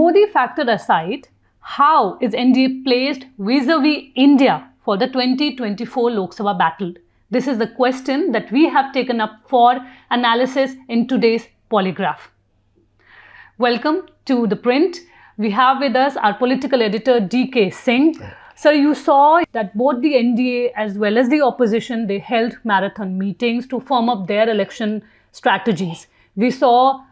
Modi factor aside, how is NDA placed vis-a-vis India for the 2024 Lok Sabha battle? This is the question that we have taken up for analysis in today's Polygraph. Welcome to The Print. We have with us our political editor D.K. Singh. Sir, you saw that both the NDA as well as the opposition, they held marathon meetings to firm up their election strategies. We saw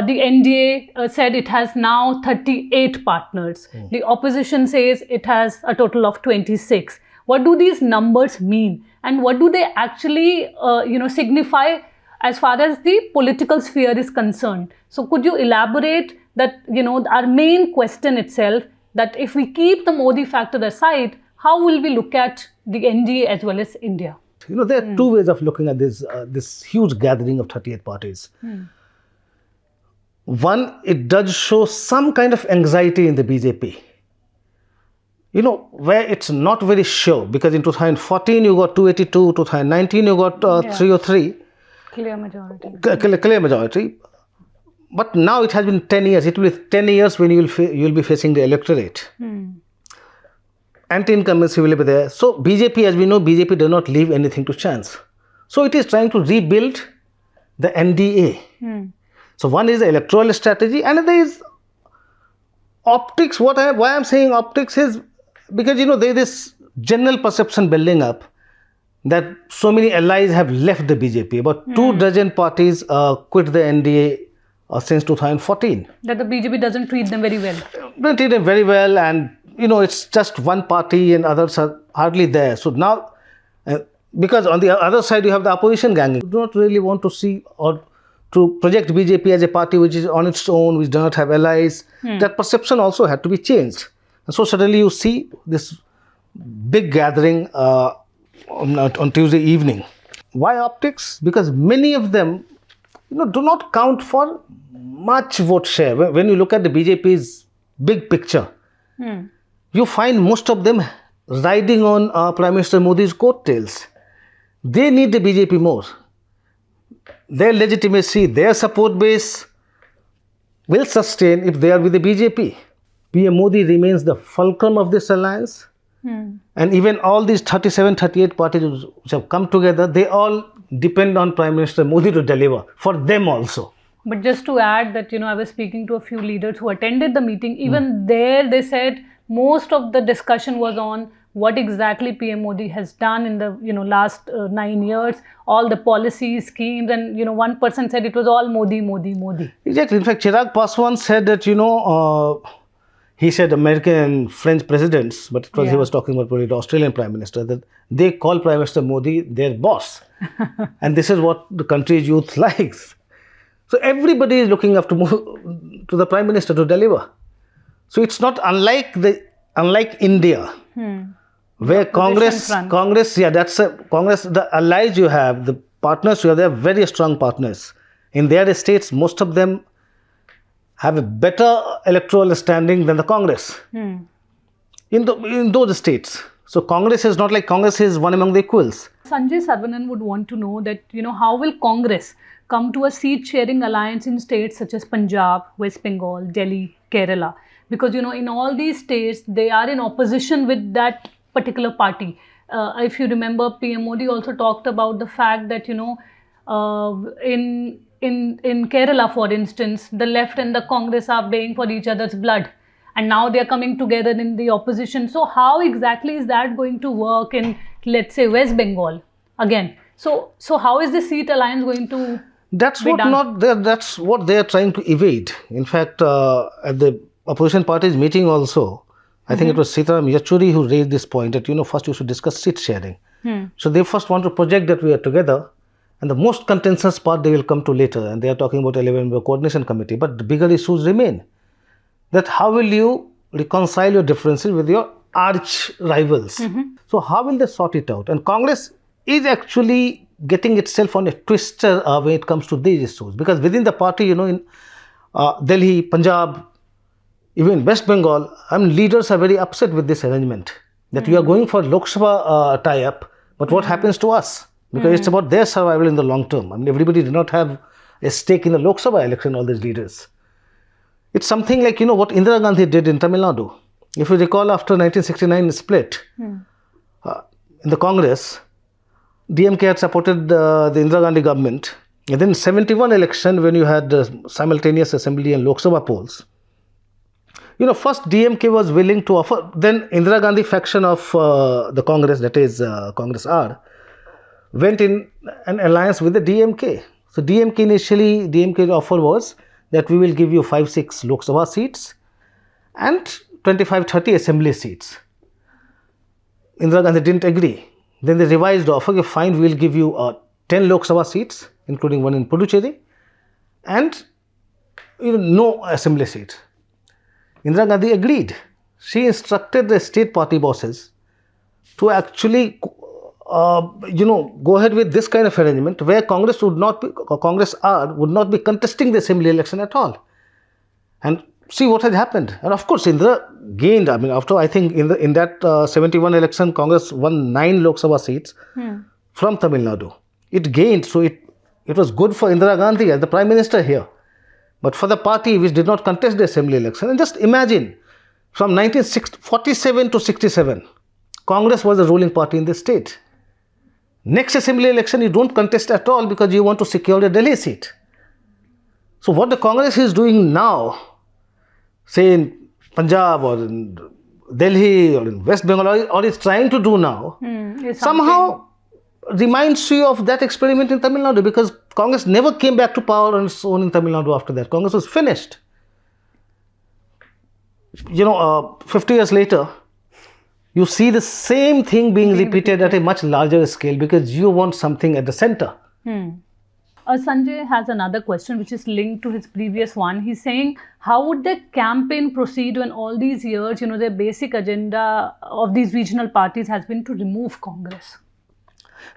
the NDA said it has now 38 partners. The opposition says it has a total of 26. What do these numbers mean? And what do they actually signify as far as the political sphere is concerned? So could you elaborate that, our main question itself, that if we keep the Modi factor aside, how will we look at the NDA as well as India? There are two ways of looking at this huge gathering of 38 parties. One, it does show some kind of anxiety in the BJP. Where it's not very sure, because in 2014 you got 282, 2019 you got 303. Clear majority. Clear majority. But now it has been 10 years. It will be 10 years when you'll be facing the electorate. Anti-incumbency will be there. So BJP, as we know, BJP does not leave anything to chance. So it is trying to rebuild the NDA. So one is the electoral strategy, another is optics. Why I'm saying optics is because, there is this general perception building up that so many allies have left the BJP. About 24 parties quit the NDA since 2014. That the BJP doesn't treat them very well. Don't treat them very well, and it's just one party and others are hardly there. So now, because on the other side you have the opposition gang, you do not really want to see or to project BJP as a party which is on its own, which does not have allies. That perception also had to be changed. And so suddenly you see this big gathering on Tuesday evening. Why optics? Because many of them do not count for much vote share. When you look at the BJP's big picture, you find most of them riding on Prime Minister Modi's coattails. They need the BJP more. Their legitimacy, their support base will sustain if they are with the BJP. PM Modi remains the fulcrum of this alliance. And even all these 37, 38 parties which have come together, they all depend on Prime Minister Modi to deliver for them also. But just to add that, I was speaking to a few leaders who attended the meeting. Even there, they said most of the discussion was on what exactly PM Modi has done in the last 9 years, all the policies, schemes, and one person said it was all Modi, Modi, Modi. Exactly. In fact, Chirag Paswan said that he said American and French presidents, but he was talking about probably the Australian Prime Minister, that they call Prime Minister Modi their boss. And this is what the country's youth likes. So everybody is looking up to the Prime Minister to deliver. So it's not unlike India, where Congress, Congress, the allies you have, the partners you have, they are very strong partners. In their states, most of them have a better electoral standing than the Congress in those states. So Congress is not like Congress is one among the equals. Sanjay Saravanan would want to know that, how will Congress come to a seat-sharing alliance in states such as Punjab, West Bengal, Delhi, Kerala? Because, in all these states, they are in opposition with that particular party. If you remember, PM Modi also talked about the fact that, in Kerala, for instance, the left and the Congress are baying for each other's blood. And now they are coming together in the opposition. So how exactly is that going to work in, let's say, West Bengal again? So how is the seat alliance going to That's what they are trying to evade. In fact, at the opposition parties meeting also, I think it was Sitaram Yechury who raised this point that, first you should discuss seat sharing. So they first want to project that we are together, and the most contentious part they will come to later, and they are talking about 11-member coordination committee. But the bigger issues remain. That how will you reconcile your differences with your arch rivals? So how will they sort it out? And Congress is actually getting itself on a twister when it comes to these issues. Because within the party, in Delhi, Punjab, even West Bengal, leaders are very upset with this arrangement. That we are going for Lok Sabha tie-up, but what happens to us? Because it's about their survival in the long term. Everybody did not have a stake in the Lok Sabha election, all these leaders. It's something like, what Indira Gandhi did in Tamil Nadu. If you recall, after 1969 split, in the Congress, DMK had supported the Indira Gandhi government. And then 71 election, when you had simultaneous assembly and Lok Sabha polls, first DMK was willing to offer, then Indira Gandhi faction of the Congress, that is Congress R, went in an alliance with the DMK. So DMK's offer was that we will give you 5-6 Lok Sabha seats and 25-30 assembly seats. Indira Gandhi didn't agree. Then they revised the offer, fine, we will give you 10 Lok Sabha seats, including one in Puducherry, and no assembly seats. Indira Gandhi agreed. She instructed the state party bosses to actually go ahead with this kind of arrangement where Congress R would not be contesting the assembly election at all. And see what has happened. And of course, Indira gained. After I think in that 71 election, Congress won 9 Lok Sabha seats from Tamil Nadu. It gained, so it was good for Indira Gandhi as the Prime Minister here. But for the party which did not contest the assembly election, and just imagine, from 1947 to 67, Congress was the ruling party in the state. Next assembly election, you don't contest at all because you want to secure the Delhi seat. So what the Congress is doing now, say in Punjab or in Delhi or in West Bengal, or is trying to do now, somehow reminds you of that experiment in Tamil Nadu, because Congress never came back to power on its own in Tamil Nadu after that. Congress was finished. 50 years later, you see the same thing being repeated at a much larger scale because you want something at the center. Sanjay has another question which is linked to his previous one. He's saying, how would the campaign proceed when all these years, their basic agenda of these regional parties has been to remove Congress?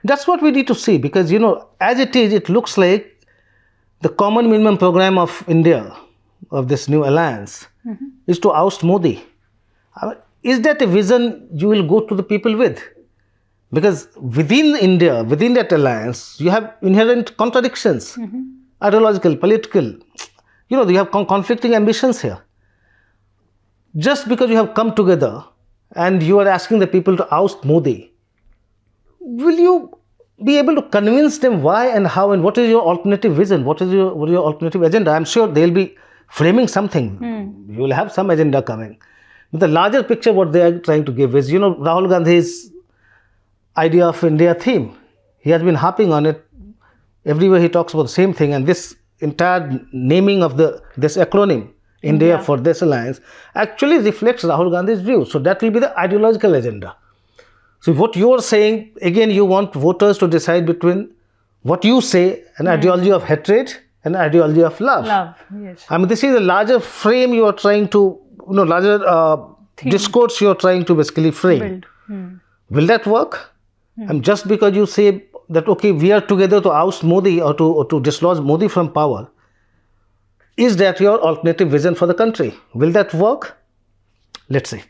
That's what we need to see, because, as it is, it looks like the common minimum program of India, of this new alliance, is to oust Modi. Is that a vision you will go to the people with? Because within India, within that alliance, you have inherent contradictions, ideological, political. You have conflicting ambitions here. Just because you have come together and you are asking the people to oust Modi, will you be able to convince them why and how and what is your alternative vision? What is your alternative agenda? I'm sure they'll be framing something. You will have some agenda coming. But the larger picture, what they are trying to give is, Rahul Gandhi's idea of India theme. He has been harping on it. Everywhere he talks about the same thing. And this entire naming of this acronym, India for this alliance, actually reflects Rahul Gandhi's view. So that will be the ideological agenda. So what you are saying, again, you want voters to decide between what you say, an ideology of hatred and an ideology of love. Love, yes. This is a larger frame you are trying to, larger discourse you are trying to basically frame. Will that work? And just because you say that, okay, we are together to oust Modi or to dislodge Modi from power, is that your alternative vision for the country? Will that work? Let's see.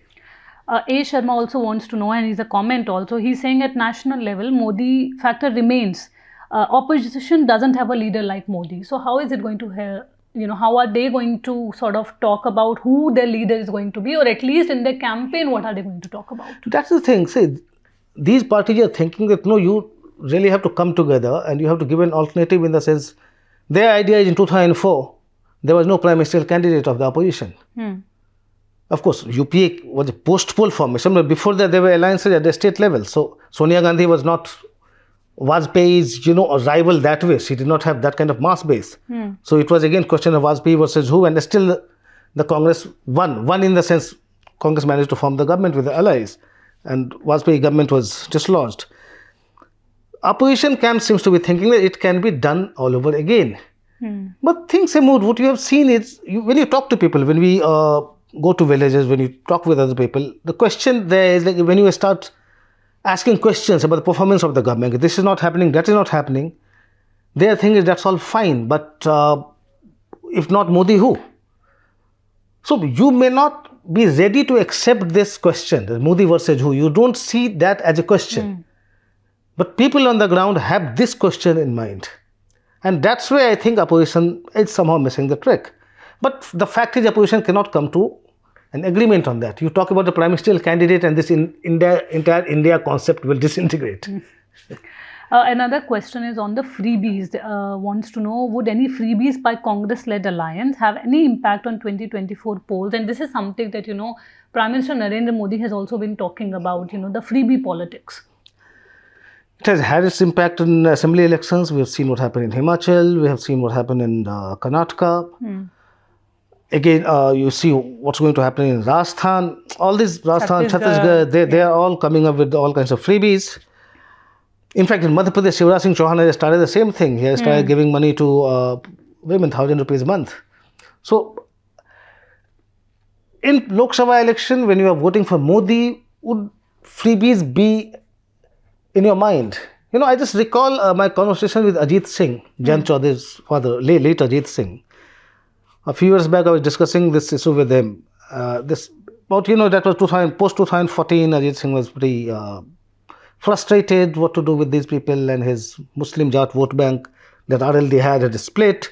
A. Sharma also wants to know, and he's a comment also, he's saying at national level, Modi factor remains. Opposition doesn't have a leader like Modi. So how is it going to help? How are they going to sort of talk about who their leader is going to be, or at least in their campaign, what are they going to talk about? That's the thing. See, these parties are thinking that, no, you really have to come together and you have to give an alternative, in the sense, their idea is in 2004, there was no prime ministerial candidate of the opposition. Of course, UPA was a post-poll formation, but before that, there were alliances at the state level. So, Sonia Gandhi was not Vajpayee's, a rival that way. She did not have that kind of mass base. So, it was again question of Vajpayee versus who, and still the Congress won. Won in the sense, Congress managed to form the government with the allies, and Vajpayee government was dislodged. Opposition camp seems to be thinking that it can be done all over again. But things have moved. What you have seen is, when you talk to people, when we go to villages, when you talk with other people, the question there is, like, when you start asking questions about the performance of the government, this is not happening, that is not happening, their thing is that's all fine, but if not Modi, who? So you may not be ready to accept this question, Modi versus who. You don't see that as a question. But people on the ground have this question in mind. And that's where I think opposition is somehow missing the trick. But the fact is, the opposition cannot come to an agreement on that. You talk about the prime ministerial candidate, and this entire India concept will disintegrate. Another question is on the freebies. Wants to know, would any freebies by Congress-led alliance have any impact on 2024 polls? And this is something that, Prime Minister Narendra Modi has also been talking about, the freebie politics. It has had its impact in assembly elections. We have seen what happened in Himachal. We have seen what happened in Karnataka. Again, you see what's going to happen in Rajasthan. All these Rajasthan, Chhattisgarh, they are all coming up with all kinds of freebies. In fact, in Madhya Pradesh, Shivraj Singh Chauhan has started the same thing. He has started giving money to women, 1,000 rupees a month. So, in Lok Sabha election, when you are voting for Modi, would freebies be in your mind? I just recall my conversation with Ajit Singh, Jan Chaudhary's father, late Ajit Singh. A few years back, I was discussing this issue with him. That was post 2014. Ajit Singh was pretty frustrated what to do with these people, and his Muslim Jat vote bank that RLD had split.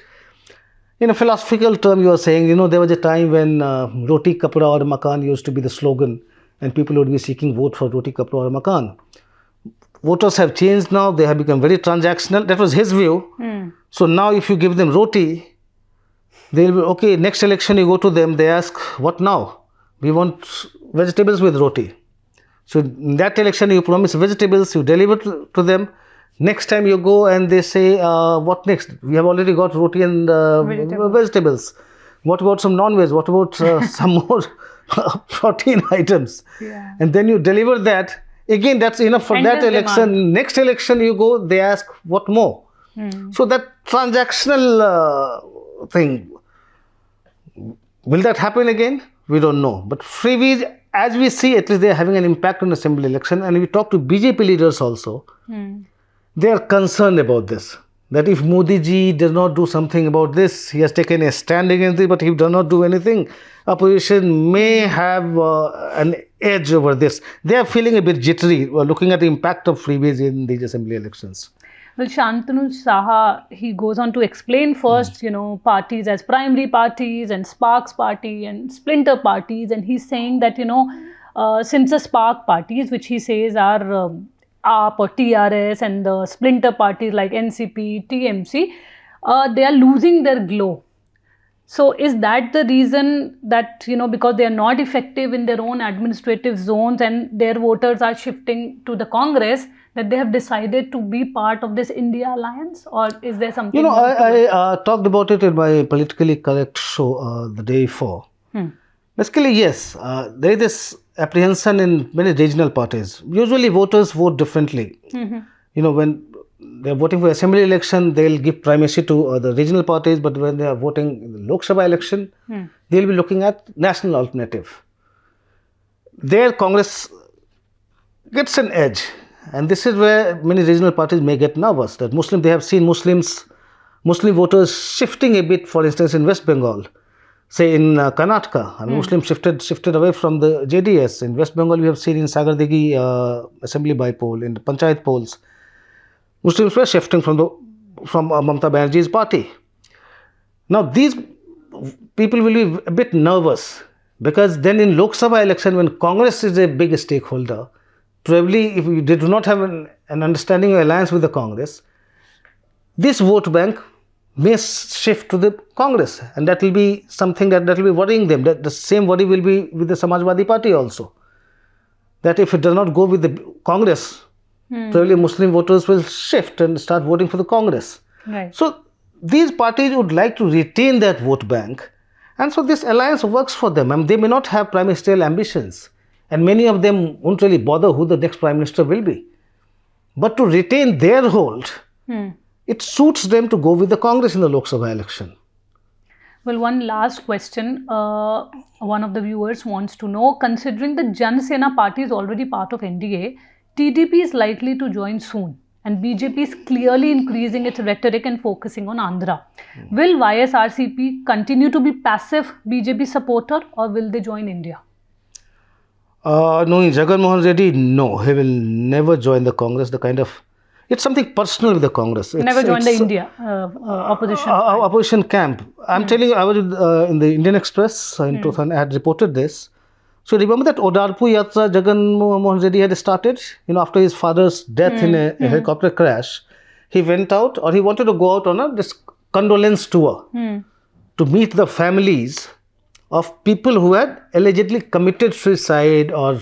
In a philosophical term, you are saying, there was a time when Roti Kapra aur Makan used to be the slogan, and people would be seeking vote for Roti Kapra aur Makan. Voters have changed now. They have become very transactional. That was his view. So now if you give them roti, they'll be, okay, next election you go to them, they ask, what now? We want vegetables with roti. So in that election you promise vegetables, you deliver to them. Next time you go and they say, what next? We have already got roti and vegetables. What about some non-veg? What about some more protein items? Yeah. And then you deliver that. Again, that's enough for that election. Demand. Next election you go, they ask, what more? So that transactional thing, will that happen again? We don't know. But freebies, as we see, at least they are having an impact on assembly election. And we talk to BJP leaders also. They are concerned about this. That if Modi ji does not do something about this, he has taken a stand against it, but he does not do anything, opposition may have an edge over this. They are feeling a bit jittery looking at the impact of freebies in these assembly elections. Well, Shantanu Saha, he goes on to explain first, parties as primary parties and sparks party and splinter parties. And he's saying that, since the spark parties, which he says are AAP or TRS, and the splinter parties like NCP, TMC, they are losing their glow. So is that the reason that, because they are not effective in their own administrative zones and their voters are shifting to the Congress, that they have decided to be part of this India alliance? Or is there something? I talked about it in my Politically Correct show the day before. Basically, yes, there is this apprehension in many regional parties. Usually voters vote differently. When they are voting for assembly election, they will give primacy to the regional parties, but when they are voting in the Lok Sabha election, they will be looking at national alternative. There Congress gets an edge, and this is where many regional parties may get nervous, that they have seen Muslim voters shifting a bit, for instance, in West Bengal. Say in Karnataka, Muslims shifted away from the JDS. In West Bengal, we have seen in Sagardegi assembly by poll, in the Panchayat polls, Muslims were shifting from Mamata Banerjee's party. Now, these people will be a bit nervous, because then in Lok Sabha election, when Congress is a big stakeholder, probably if they do not have an understanding or alliance with the Congress, this vote bank may shift to the Congress, and that will be something that will be worrying them. That the same worry will be with the Samajwadi Party also. That if it does not go with the Congress, probably Muslim voters will shift and start voting for the Congress. Right. So these parties would like to retain that vote bank, and so this alliance works for them. I mean, they may not have prime ministerial ambitions, and many of them won't really bother who the next prime minister will be. But to retain their hold, it suits them to go with the Congress in the Lok Sabha election. Well, one last question. One of the viewers wants to know, considering the Jan Sena party is already part of NDA, TDP is likely to join soon, and BJP is clearly increasing its rhetoric and focusing on Andhra. Will YSRCP continue to be passive BJP supporter, or will they join India? No, Jagan Mohan Reddy, no. He will never join the Congress. The kind of It's something personal with the Congress. Never joined the India opposition. Opposition camp. I'm telling you, I was in the Indian Express in 2000. I had reported this. So remember that Odarpu Yatra Jagan Mohan Reddy had started. After his father's death in a helicopter crash, he went out, or he wanted to go out on this condolence tour to meet the families of people who had allegedly committed suicide or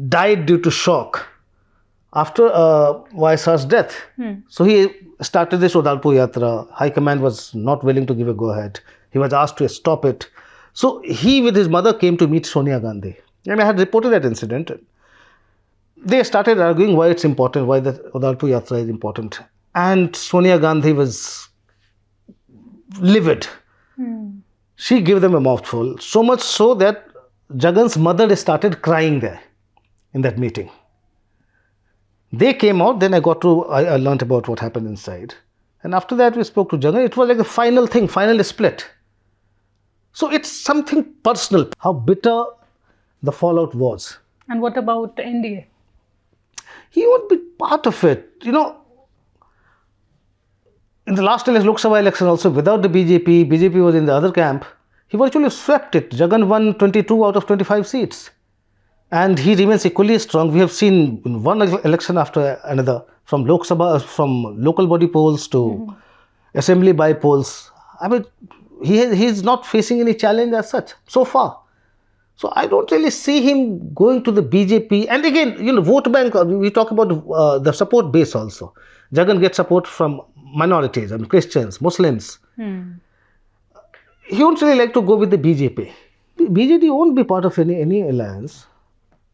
died due to shock after YSR's death. So he started this Odarpu Yatra. High Command was not willing to give a go-ahead. He was asked to stop it. So he with his mother came to meet Sonia Gandhi. And I had reported that incident. They started arguing why it's important, why the Odarpu Yatra is important. And Sonia Gandhi was livid. She gave them a mouthful. So much so that Jagan's mother started crying there in that meeting. They came out, then I learned about what happened inside. And after that we spoke to Jagan. It was like the final thing, final split. So it's something personal, how bitter the fallout was. And what about NDA? He won't be part of it. In the last Lok Sabha election also, without the BJP was in the other camp, he virtually swept it. Jagan won 22 out of 25 seats. And he remains equally strong. We have seen in one election after another, from Lok Sabha, from local body polls to assembly by polls. I mean, he's not facing any challenge as such so far. So I don't really see him going to the BJP. And again, vote bank, we talk about the support base also. Jagan gets support from minorities, Christians, Muslims. He won't really like to go with the BJP. BJP won't be part of any alliance.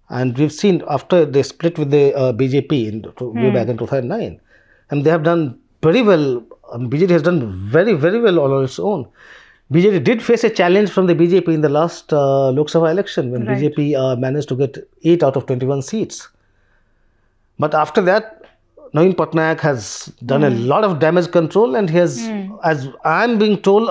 And we've seen after they split with the BJP way back in 2009. And they have done very well. BJP has done very, very well on its own. BJP did face a challenge from the BJP in the last Lok Sabha election when BJP managed to get 8 out of 21 seats. But after that, Naveen Patnaik has done a lot of damage control, and he has, as I'm being told,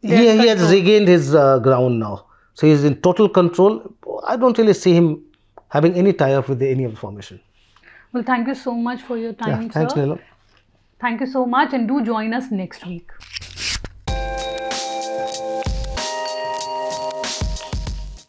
he has regained his ground now. So he is in total control. I don't really see him having any tie-up with any of the formation. Well, thank you so much for your time, Thanks, sir. Neela. Thank you so much, and do join us next week.